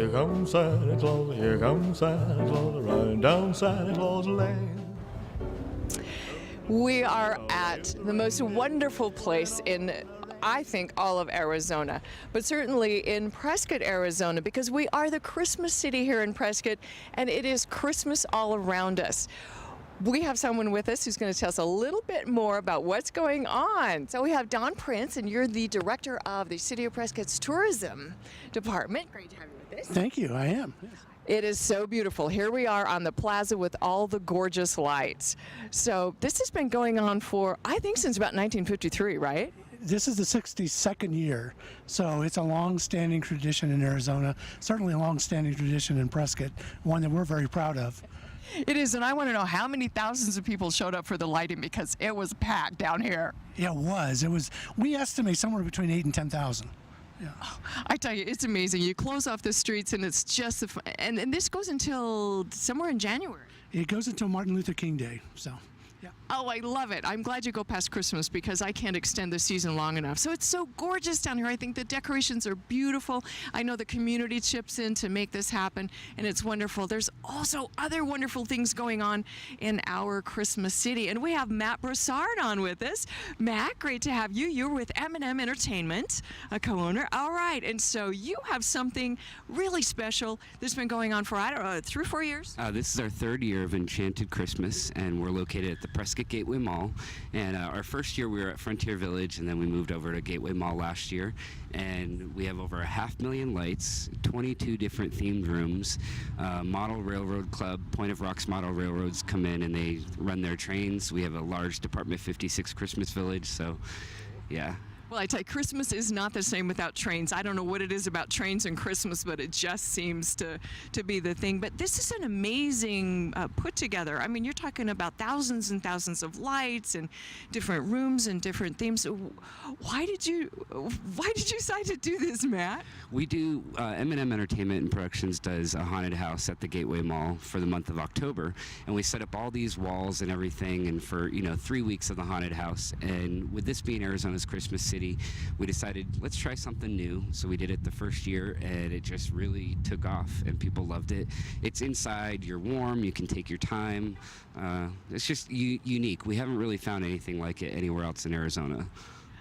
here comes Santa Claus, here comes Santa Claus, riding down Santa Claus Lane. We are at the most wonderful place in, I think, all of Arizona, but certainly in Prescott, Arizona, because we are the Christmas city here in Prescott, and it is Christmas all around us. We have someone with us who's going to tell us a little bit more about what's going on. So we have Don Prince, and you're the director of the City of Prescott's tourism department. Great to have you with us. Thank you, I am. Yes. It is so beautiful. Here we are on the plaza with all the gorgeous lights. So this has been going on for, I think, since about 1953, right? This is the 62nd year, so it's a long-standing tradition in Arizona, certainly a long-standing tradition in Prescott, one that we're very proud of. It is, and I want to know how many thousands of people showed up for the lighting, because it was packed down here. Yeah, it was. We estimate somewhere between 8,000 and 10,000. Yeah. I tell you, it's amazing. You close off the streets, and it's just, and this goes until somewhere in January. It goes until Martin Luther King Day, so. Yeah. Oh, I love it. I'm glad you go past Christmas, because I can't extend the season long enough. So it's so gorgeous down here. I think the decorations are beautiful. I know the community chips in to make this happen, and it's wonderful. There's also other wonderful things going on in our Christmas city. And we have Matt Broussard on with us. Matt, great to have you. You're with M&M Entertainment, a co-owner. All right, and so you have something really special that's been going on for, I don't know, 3 or 4 years? This is our 3rd year of Enchanted Christmas, and we're located at the Prescott Gateway Mall. And our first year we were at Frontier Village, and then we moved over to Gateway Mall last year. And we have over 500,000 lights, 22 different themed rooms. Model Railroad Club, Point of Rocks Model Railroads come in and they run their trains. We have a large Department 56 Christmas Village, so yeah. Well, I tell you, Christmas is not the same without trains. I don't know what it is about trains and Christmas, but it just seems to be the thing. But this is an amazing put together. I mean, you're talking about thousands and thousands of lights and different rooms and different themes. Why did you decide to do this, Matt? We do, M&M Entertainment and Productions does a haunted house at the Gateway Mall for the month of October. And we set up all these walls and everything, and for, 3 weeks of the haunted house. And with this being Arizona's Christmas city, we decided, let's try something new. So we did it the first year, and it just really took off, and people loved it. It's inside, you're warm, you can take your time. It's just unique. We haven't really found anything like it anywhere else in Arizona.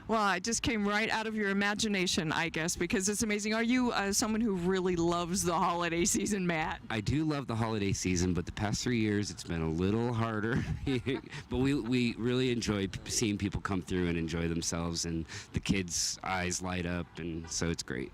Well, it just came right out of your imagination, I guess, because it's amazing. Are you someone who really loves the holiday season, Matt? I do love the holiday season, but the past 3 years it's been a little harder. But we really enjoy seeing people come through and enjoy themselves, and the kids' eyes light up, and so it's great.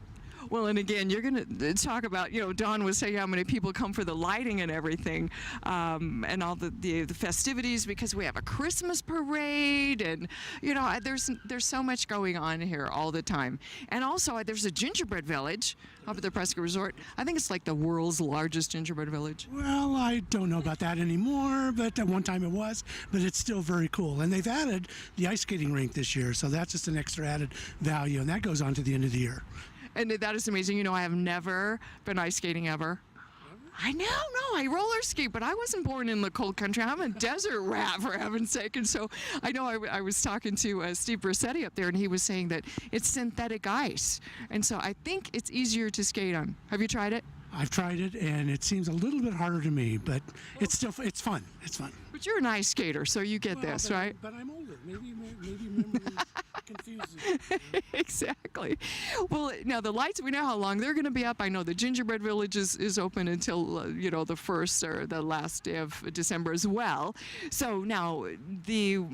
Well, and again, you're going to talk about, Dawn was saying how many people come for the lighting and everything, and all the festivities, because we have a Christmas parade, and, there's so much going on here all the time. And also, there's a gingerbread village up at the Prescott Resort. I think it's like the world's largest gingerbread village. Well, I don't know about that anymore, but at one time it was, but it's still very cool. And they've added the ice skating rink this year, so that's just an extra added value, and that goes on to the end of the year. And that is amazing. I have never been ice skating ever. I know, no, I roller skate, but I wasn't born in the cold country. I'm a desert rat, for heaven's sake. And so I know I was talking to Steve Brissetti up there, and he was saying that it's synthetic ice. And so I think it's easier to skate on. Have you tried it? I've tried it, and it seems a little bit harder to me, but it's fun. It's fun. But you're an ice skater, so you get this, right? But I'm older. Maybe memory confuses. Exactly. Well, now the lights, we know how long they're going to be up. I know the Gingerbread Village is open until, the 1st or the last day of December as well. So now the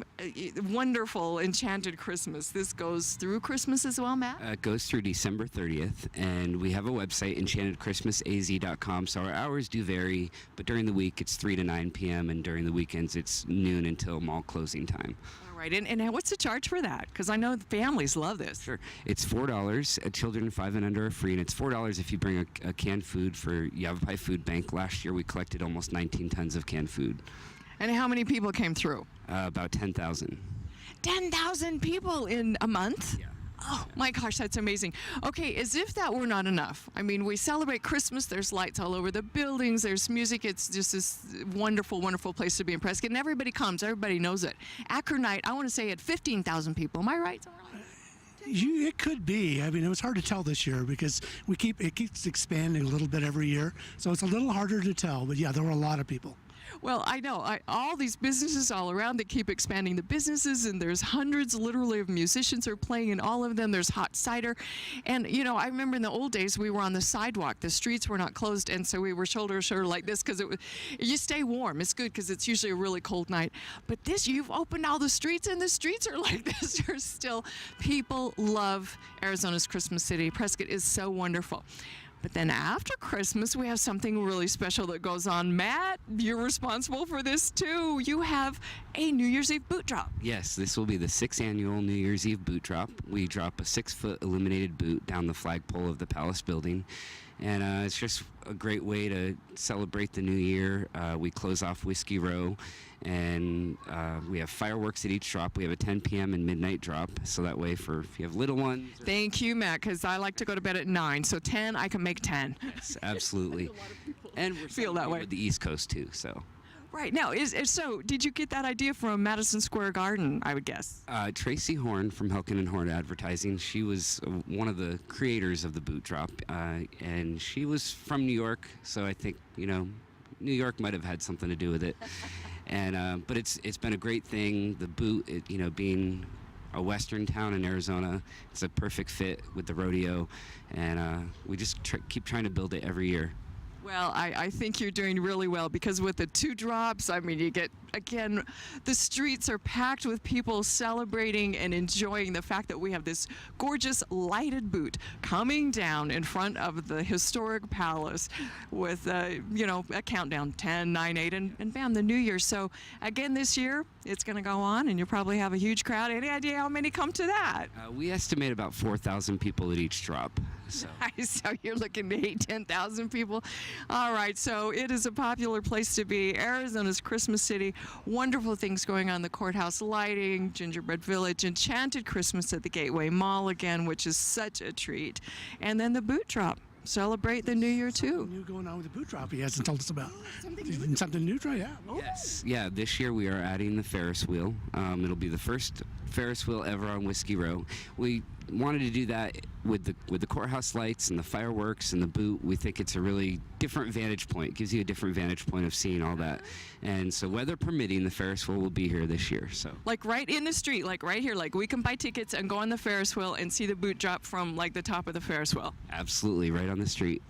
wonderful Enchanted Christmas, this goes through Christmas as well, Matt? It goes through December 30th, and we have a website, enchantedchristmasaz.com, so our hours do vary, but during the week it's 3 to 9 p.m., and during the weekends it's noon until mall closing time. All right, and what's the charge for that? Because I know families love this. Sure. It's $4. Children 5 and under are free, and it's $4 if you bring a canned food for Yavapai Food Bank. Last year we collected almost 19 tons of canned food. And how many people came through? About 10,000. 10,000 people in a month? Yeah. Oh my gosh, that's amazing. Okay, as if that were not enough. I mean, we celebrate Christmas. There's lights all over the buildings. There's music. It's just this wonderful, wonderful place to be in Prescott. And everybody comes. Everybody knows it. Acro Night, I want to say, at 15,000 people. Am I right? It could be. I mean, it was hard to tell this year because it keeps expanding a little bit every year, so it's a little harder to tell. But yeah, there were a lot of people. Well, I know. All these businesses all around, they keep expanding the businesses, and there's hundreds literally of musicians are playing in all of them. There's hot cider. And, you know, I remember in the old days we were on the sidewalk. The streets were not closed, and so we were shoulder to shoulder like this because you stay warm. It's good because it's usually a really cold night. But this, you've opened all the streets, and the streets are like this. There's still, people love Arizona's Christmas City. Prescott is so wonderful. But then after Christmas, we have something really special that goes on. Matt, you're responsible for this too. You have a New Year's Eve boot drop. Yes, this will be the 6th annual New Year's Eve boot drop. We drop a 6-foot illuminated boot down the flagpole of the Palace building. And it's just a great way to celebrate the new year. We close off Whiskey Row, and we have fireworks at each drop. We have a 10 p.m. and midnight drop, so that way if you have little ones. Thank you, Matt, because I like to go to bed at 9, so 10, I can make 10. Yes, absolutely. And we feel that way with the East Coast too, so. Right. Now, so did you get that idea from Madison Square Garden, I would guess? Tracy Horn from Helkin and Horn Advertising, she was one of the creators of the boot drop, and she was from New York, so I think, you know, New York might have had something to do with it. And but it's been a great thing. The boot, you know, being a western town in Arizona, it's a perfect fit with the rodeo, and we just keep trying to build it every year. Well, I think you're doing really well because with the 2 drops, I mean, you get, again, the streets are packed with people celebrating and enjoying the fact that we have this gorgeous lighted boot coming down in front of the historic palace with, you know, a countdown, 10, 9, 8, and bam, the new year. So, again, this year, it's going to go on, and you'll probably have a huge crowd. Any idea how many come to that? We estimate about 4,000 people at each drop. So. So you're looking to 10,000 people. All right, so it is a popular place to be. Arizona's Christmas City. Wonderful things going on. The courthouse lighting, Gingerbread Village, Enchanted Christmas at the Gateway Mall again, which is such a treat. And then the boot drop. Celebrate the new year too. Something new going on with the boot drop he hasn't told us about. Something new, yeah. Yes, yeah. This year we are adding the Ferris wheel. It'll be the first Ferris wheel ever on Whiskey Row. We wanted to do that with the courthouse lights and the fireworks and the boot. We think it's a really different vantage point. It gives you a different vantage point of seeing all that. And so weather permitting, the Ferris wheel will be here this year. So like right in the street, like right here, like we can buy tickets and go on the Ferris wheel and see the boot drop from like the top of the Ferris wheel. Absolutely, right on the street.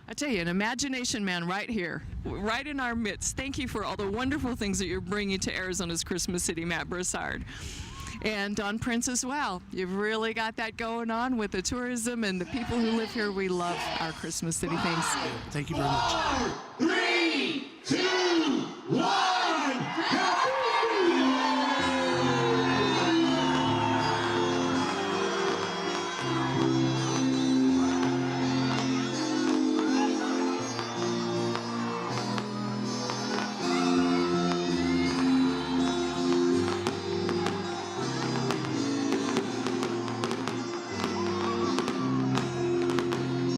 I tell you, an imagination man right here, right in our midst. Thank you for all the wonderful things that you're bringing to Arizona's Christmas City, Matt Broussard. And Don Prince as well. You've really got that going on with the tourism and the people who live here. We love our Christmas City. Thanks. Thank you very much.